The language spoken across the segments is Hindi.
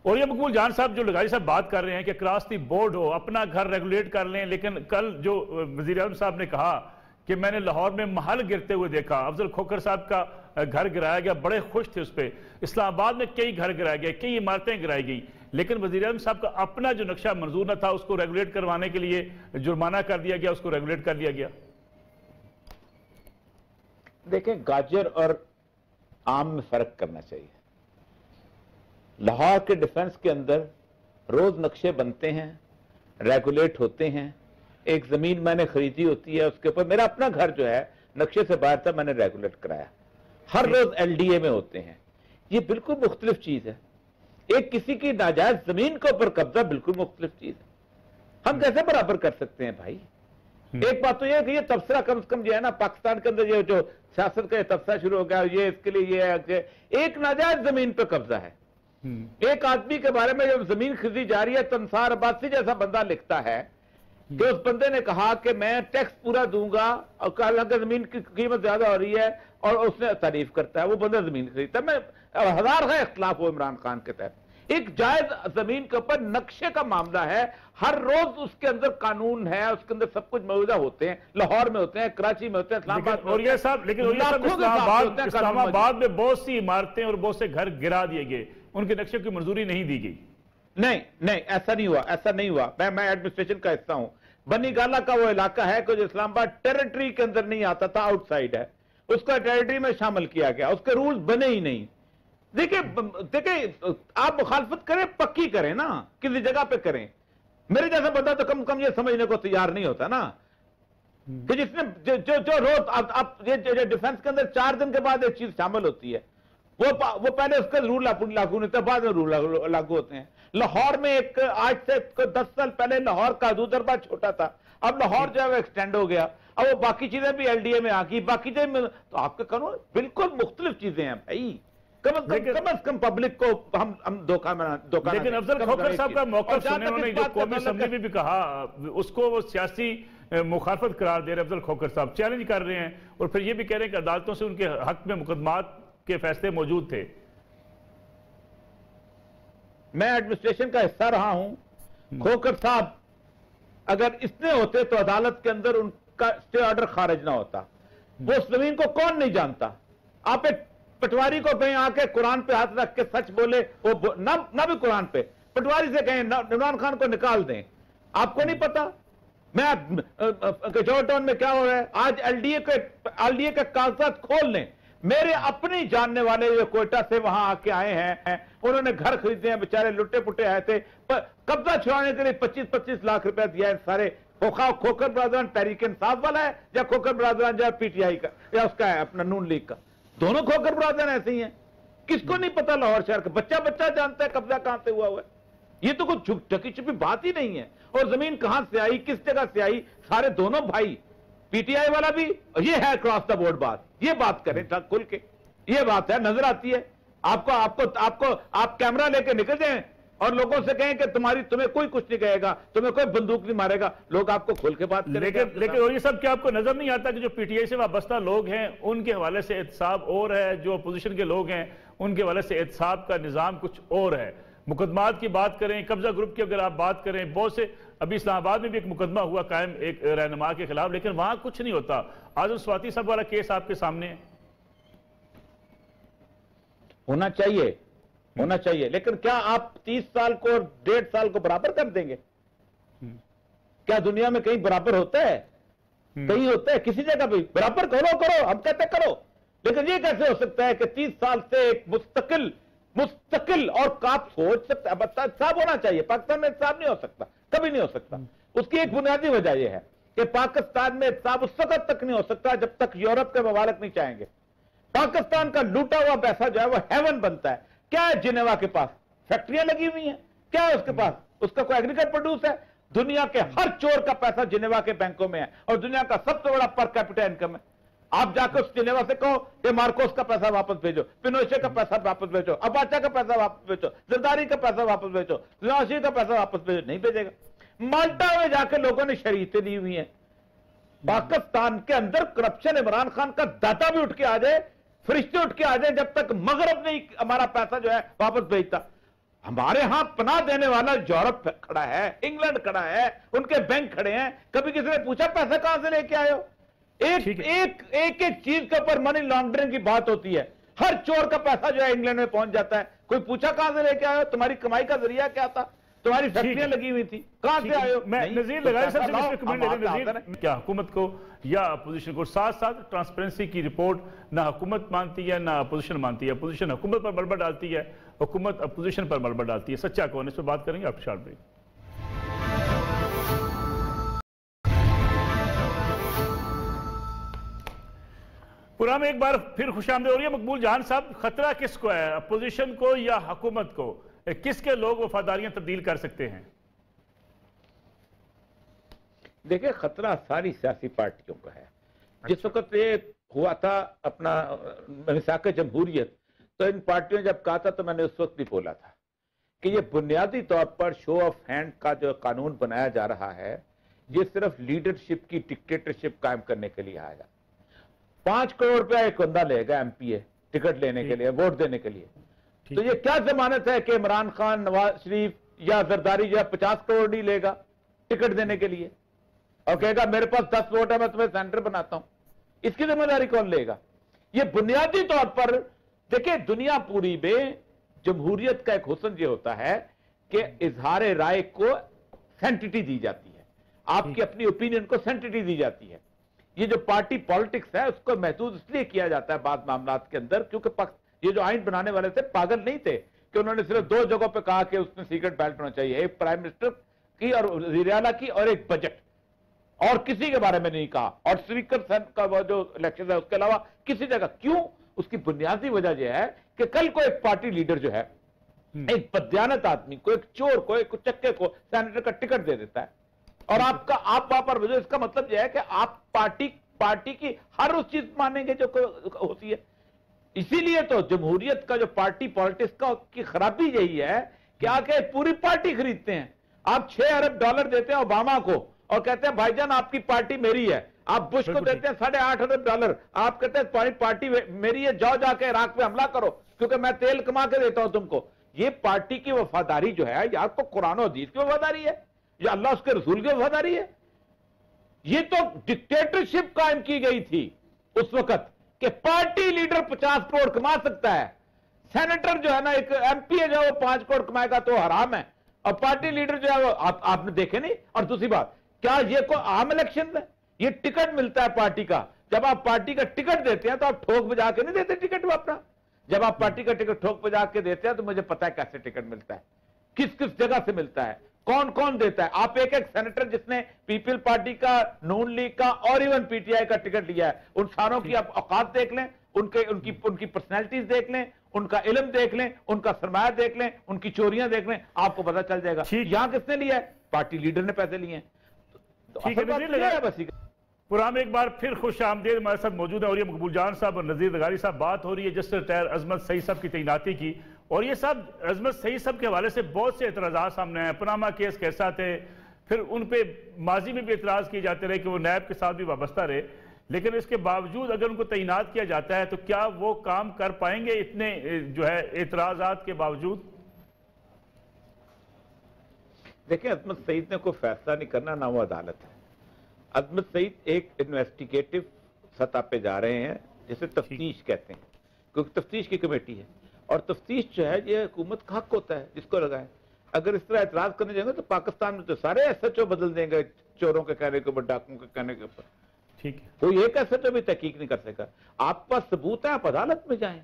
और ये मकबूल जान साहब जो लगाई साहब बात कर रहे हैं कि क्रॉस दी बोर्ड हो, अपना घर रेगुलेट कर लें, लेकिन कल जो वजीर आज़म साहब ने कहा कि मैंने लाहौर में महल गिरते हुए देखा, अफजल खोखर साहब का घर गिराया गया, बड़े खुश थे उस पर। इस्लामाबाद में कई घर गिराए गए, कई इमारतें गिराई गई, लेकिन वजीर आज़म साहब का अपना जो नक्शा मंजूर न था, उसको रेगुलेट करवाने के लिए जुर्माना कर दिया गया, उसको रेगुलेट कर दिया गया। देखें, गाजर और आम में फर्क करना चाहिए। लाहौर के डिफेंस के अंदर रोज नक्शे बनते हैं, रेगुलेट होते हैं। एक जमीन मैंने खरीदी होती है, उसके ऊपर मेरा अपना घर जो है नक्शे से बाहर था, मैंने रेगुलेट कराया। हर रोज एलडीए में होते हैं। ये बिल्कुल मुख्तलिफ चीज है। एक किसी की नाजायज जमीन के ऊपर कब्जा बिल्कुल मुख्तलिफ चीज है। हम कैसे बराबर कर सकते हैं भाई? एक बात तो यह है कि ये तबसरा कम से कम जो है ना, पाकिस्तान के अंदर ये जो सियासत का तबसरा शुरू हो गया, ये इसके लिए ये है, एक नाजायज जमीन पर कब्जा है। एक आदमी के बारे में जब जमीन खरीदी जा रही है, तंसार अब्बासी जैसा बंदा लिखता है कि उस बंदे ने कहा कि मैं टैक्स पूरा दूंगा और हालांकि जमीन की कीमत ज्यादा हो रही है, और उसने तारीफ करता है, वो बंदा जमीन खरीदता है। मैं हजार है इख्तलाफ हो इमरान खान के तहत। एक जायज जमीन के ऊपर नक्शे का मामला है, हर रोज उसके अंदर कानून है, उसके अंदर सब कुछ मौजूदा होते हैं। लाहौर में होते हैं, कराची में होते हैं, इस्लामाबाद में। और ये सब लेकिन इस्लामाबाद में बहुत सी इमारतें और बहुत से घर गिरा दिए गए, उनके नक्शे की मंजूरी नहीं दी गई। नहीं नहीं, ऐसा नहीं हुआ, ऐसा नहीं हुआ। मैं एडमिनिस्ट्रेशन का हिस्सा हूं। बनी गाला का वो इलाका है कि जो इस्लामाबाद टेरिटरी के अंदर नहीं आता था, आउटसाइड है, उसका टेरिटरी में शामिल किया गया, उसके रूल्स बने ही नहीं। देखिए आप मुखालफत करें, पक्की करें ना, किसी जगह पे करें। मेरे जैसा बंदा तो कम कम ये समझने को तैयार नहीं होता ना कि जिसने जो रोज आप ये डिफेंस के अंदर 4 दिन के बाद एक चीज शामिल होती है, वो पहले उसका रूल लागू नहीं था, बाद में रूल लागू होते हैं। लाहौर में एक आज से 10 साल पहले लाहौर का हदूद दरबार छोटा था, अब लाहौर जो है वो एक्सटेंड हो गया, अब वो बाकी चीजें भी एलडीए में आ गई, बाकी चीजें तो आपके कानून बिल्कुल मुख्तलिफ चीजें हैं भाई। कम से कम पब्लिक को हम धोखा। लेकिन अफजल खोखर साहब का मौका सुने, उन्होंने जो कौमी असेंबली में भी कहा, उसको वो सियासी मुखालफत करार दे रहे। अफजल खोखर साहब चैलेंज कर रहे हैं और फिर ये भी कह रहे हैं कि अदालतों से उनके हक में मुकदमात के फैसले मौजूद थे। मैं एडमिनिस्ट्रेशन का हिस्सा रहा हूं। खोखर साहब अगर इसने होते तो अदालत के अंदर उनका स्टे ऑर्डर खारिज ना होता। वो उस जमीन को कौन नहीं जानता? आप एक पटवारी को कहें आके कुरान पे हाथ रख के सच बोले, वो ना भी कुरान पे, पटवारी से कहें इमरान खान को निकाल दें, आपको नहीं पता? मैं जॉर्डन में क्या हो रहा है आज, एलडीए के कागजात खोल लें। मेरे अपनी जानने वाले जो कोयटा से वहां आके आए हैं, उन्होंने घर खरीदे हैं, बेचारे लुटे पुटे आए थे, कब्जा छुड़ाने के लिए 25-25 लाख रुपया दिया है। सारे खोखर बरादरान तहरीक इंसाफ वाला है या खोखर बरादरान जो पीटीआई का या उसका है अपना नून लीग का, दोनों खोखर बरादरान ऐसे ही हैं। किसको नहीं पता लाहौर शहर का? बच्चा जानता है कब्जा कहां से हुआ है। ये तो कुछ ढकी छुपी बात ही नहीं है। और जमीन कहां से आई, किस जगह से आई, सारे दोनों भाई, पीटीआई वाला भी, ये है क्रॉस द बोर्ड बात, ये बात करें खुल के, ये बात है, नजर आती है आपको। आप कैमरा लेके निकल जाएं और लोगों से कहें कि तुम्हें कोई कुछ नहीं कहेगा, तुम्हें कोई बंदूक नहीं मारेगा, लोग आपको खोल के बात करेंगे। लेकिन ये सब क्या आपको नजर नहीं आता कि जो पीटीआई से वाबस्ता लोग हैं उनके हवाले से एहतसाब और है, जो अपोजिशन के लोग हैं उनके हवाले से एहतसाब का निजाम कुछ और है। मुकदमात की बात करें, कब्जा ग्रुप की अगर आप बात करें, बहुत से, अभी इस्लामाबाद में भी एक मुकदमा हुआ कायम एक रहनुमा के खिलाफ, लेकिन वहां कुछ नहीं होता। आजम स्वाति साहब वाला केस आपके सामने है। होना चाहिए, लेकिन क्या आप 30 साल को और 1.5 साल को बराबर कर देंगे? क्या दुनिया में कहीं बराबर होता है? कहीं होता है? किसी जगह भी बराबर करो, हम कहते करो, लेकिन ये कैसे हो सकता है कि 30 साल से एक मुस्तकिल और काप सोच सकता है? इंसाफ होना चाहिए। पाकिस्तान में इंसाफ नहीं हो सकता, कभी नहीं हो सकता। उसकी एक बुनियादी वजह यह है कि पाकिस्तान में इंसाफ उस वक्त तक नहीं हो सकता जब तक यूरोप के ममालिक नहीं चाहेंगे। पाकिस्तान का लूटा हुआ पैसा जो है वो हेवन बनता है। क्या है जिनेवा के पास? फैक्ट्रियां लगी हुई हैं। क्या है उसके पास? उसका कोई एग्रीकल्चर प्रोड्यूस है? दुनिया के हर चोर का पैसा जिनेवा के बैंकों में है और दुनिया का सबसे बड़ा पर कैपिटा इनकम है। आप जाकर उस जिनेवा से कहो कि मार्कोस का पैसा वापस भेजो, पिनोशे का पैसा वापस भेजो, अबाचा का पैसा वापस भेजो, जरदारी का पैसा वापस भेजो, जनाशी का पैसा वापस भेजो, नहीं भेजेगा। माल्टा में जाकर लोगों ने शरीयतें दी हुई हैं। पाकिस्तान के अंदर करप्शन, इमरान खान का दाता भी उठ के आ जाए, फरिश्ते उठ के आ जाए, जब तक मगरब नहीं हमारा पैसा जो है वापस भेजता। हमारे यहां पनाह देने वाला यूरोप खड़ा है, इंग्लैंड खड़ा है, उनके बैंक खड़े हैं। कभी किसी ने पूछा पैसा कहां से लेके आए हो? एक चीज के ऊपर मनी लॉन्ड्रिंग की बात होती है। हर चोर का पैसा जो है इंग्लैंड में पहुंच जाता है। कोई पूछा कहां से लेके आए हो? तुम्हारी कमाई का जरिया क्या था? तुम्हारी फैक्ट्रियां लगी हुई थी, कहां से आए हो? मैं नजीर लगाई सबसे क्या हुकूमत को या अपोजिशन को साथ साथ ट्रांसपेरेंसी की रिपोर्ट ना हुकूमत मानती है ना अपोजिशन मानती है। अपोजिशन हुकूमत पर मलबा डालती है, हुकूमत अपोजिशन पर मलबा डालती है। सच्चा कौन? इस पर बात करेंगे आप शॉर्ट ब्रेक। पूरा में एक बार फिर खुशामदीद हो रही है। मकबूल जहान साहब, खतरा किसको है, अपोजिशन को या हुकूमत को? किसके लोग वफादारियां तब्दील कर सकते हैं? देखिए, खतरा सारी सियासी पार्टियों का है। जिस वक्त ये हुआ था अपना मिसाक जमहूरियत, तो इन पार्टियों ने जब कहा था तो मैंने उस वक्त भी बोला था कि ये बुनियादी तौर पर शो ऑफ हैंड का जो कानून बनाया जा रहा है, ये सिर्फ लीडरशिप की डिक्टेटरशिप कायम करने के लिए आएगा। 5 करोड़ रुपया एक बंदा लेगा एमपीए टिकट लेने के लिए, वोट देने के लिए। तो ये क्या जमानत है कि इमरान खान, नवाज शरीफ या जरदारी जो 50 करोड़ नहीं लेगा टिकट देने के लिए और कहेगा मेरे पास 10 वोट है, मैं तुम्हें सेंटर बनाता हूं? इसकी जिम्मेदारी कौन लेगा? ये बुनियादी तौर पर देखिए, दुनिया पूरी में जमहूरियत का एक हुस्न ये होता है कि इजहार राय को सेंटिटी दी जाती है, आपकी अपनी ओपिनियन को सेंटिटी दी जाती है। ये जो पार्टी पॉलिटिक्स है उसको महदूद इसलिए किया जाता है बाद मामलात के अंदर, क्योंकि ये जो आइन बनाने वाले थे पागल नहीं थे कि उन्होंने सिर्फ 2 जगहों पे कहा कि उसमें सीक्रेट बैलेट होना चाहिए, एक प्राइम मिनिस्टर की और वज़ीर आला की और एक बजट, और किसी के बारे में नहीं कहा, और स्पीकर का वो जो इलेक्शन है उसके अलावा किसी जगह। क्यों? उसकी बुनियादी वजह यह है कि कल को एक पार्टी लीडर जो है एक बदयानत आदमी को, एक चोर को, एक चक्के को सेनेटर का टिकट दे देता है, और आप वहां पर इसका मतलब यह है कि आप पार्टी की हर उस चीज मानेंगे जो होती है। इसीलिए तो जमहूरियत का जो पार्टी पॉलिटिक्स का की खराबी यही है कि आके पूरी पार्टी खरीदते हैं। आप 6 अरब डॉलर देते हैं ओबामा को और कहते हैं भाईजान आपकी पार्टी मेरी है। आप बुश को देते हैं 8.5 अरब डॉलर, आप कहते हैं तुम्हारी पार्टी मेरी है, जाओ जाके इराक पे हमला करो क्योंकि मैं तेल कमा के देता हूं तुमको। ये पार्टी की वफादारी जो है या तो कुरान और हदीस की वफादारी है या अल्लाह उसके रसूल की वफादारी है। ये तो डिक्टेटरशिप कायम की गई थी उस वक्त कि पार्टी लीडर 50 करोड़ कमा सकता है, सेनेटर जो है ना, एक एमपी है जो 5 करोड़ कमाएगा तो हराम है, और पार्टी लीडर जो है वो आपने देखे नहीं। और दूसरी बात, क्या ये कोई आम इलेक्शन है? ये टिकट मिलता है पार्टी का। जब आप पार्टी का टिकट देते हैं तो आप ठोक बजा के नहीं देते टिकट वो अपना। जब आप पार्टी का टिकट ठोक बजा के देते हैं तो मुझे पता है कैसे टिकट मिलता है, किस किस जगह से मिलता है, कौन कौन देता है। आप एक सेनेटर जिसने पीपल पार्टी का, नून लीग का और इवन पीटीआई का टिकट लिया है, उन सारों की आप औकात देख लें, उनकी पर्सनैलिटीज देख लें, उनका इल्म देख लें, उनका सरमाया देख लें, उनकी चोरियां देख लें, आपको पता चल जाएगा यहां किसने लिया है। पार्टी लीडर ने पैसे लिए हैं। पूरा में एक बार फिर खुश आमदेद हमारे साथ मौजूद है और ये मकबूल जान साहब और नज़ीर लगारी साहब। बात हो रही है जस्टिस रिटायर अजमत सईद साहब की तैनाती की, और ये सब अजमत सईद साहब के हवाले से बहुत से एतराज़ात सामने आए। पनामा केस कैसा थे, फिर उन पर माजी में भी एतराज़ किए जाते रहे कि वो नैब के साथ भी वाबस्ता रहे, लेकिन इसके बावजूद अगर उनको तैनात किया जाता है तो क्या वो काम कर पाएंगे इतने जो है एतराज़ात के बावजूद? देखिए, अजमत सईद ने कोई फैसला नहीं करना, ना वो अदालत है। अजमत सईद एक इन्वेस्टिगेटिव सतह पे जा रहे हैं जिसे तफ्तीश कहते हैं, क्योंकि तफ्तीश की कमेटी है, और तफ्तीश जो है ये हुकूमत का हक होता है जिसको लगाए। अगर इस तरह एतराज करने जाएंगे तो पाकिस्तान में तो सारे एसएचओ बदल देंगे, चोरों के कहने के ऊपर, डाकुओं के कहने के ऊपर। ठीक है, कोई एक एसएचओ भी तहकीक नहीं कर सकेगा। आपके पास सबूत है, आप अदालत में जाएं,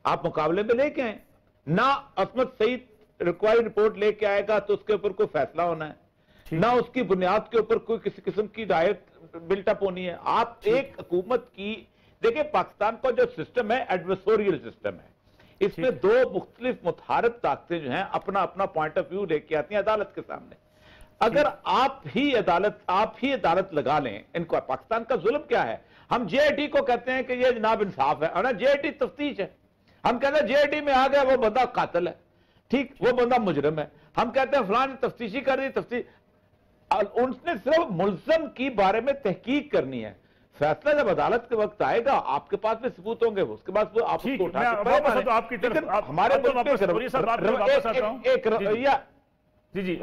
आप मुकाबले में लेके आए ना। अजमत सईद रिक्वायर्ड रिपोर्ट लेके आएगा तो उसके ऊपर कोई फैसला होना है ना, उसकी बुनियाद के ऊपर कोई किसी किस्म की राय बिल्टअप होनी है। आप एक हुकूमत की, देखिए पाकिस्तान का जो सिस्टम है एडवर्सोरियल सिस्टम है, इसमें 2 मुख्तलिफ मुतहारिब ताकतें जो हैं अपना अपना पॉइंट ऑफ व्यू लेके आती हैं अदालत के सामने। अगर आप ही अदालत लगा लें, इनको पाकिस्तान का जुल्म क्या है, हम जेआईटी को कहते हैं कि ये जनाब इंसाफ है, और ना जेआईटी तफ्तीश है। हम कहते हैं जेआईटी में आ गया वो बंदा कातिल है, ठीक, वो बंदा मुजरिम है। हम कहते हैं फलां ने तफ्तीशी कर दी, तफ्तीश, उनने सिर्फ मुल्ज़म की बारे में तहकीक करनी है, फैसला जब अदालत के वक्त आएगा, आपके पास भी सबूत होंगे, उसके बाद आप उसको उठा के पड़े माने। आपकी तरफ हमारे वापस आता हूं एक रवैया जी जी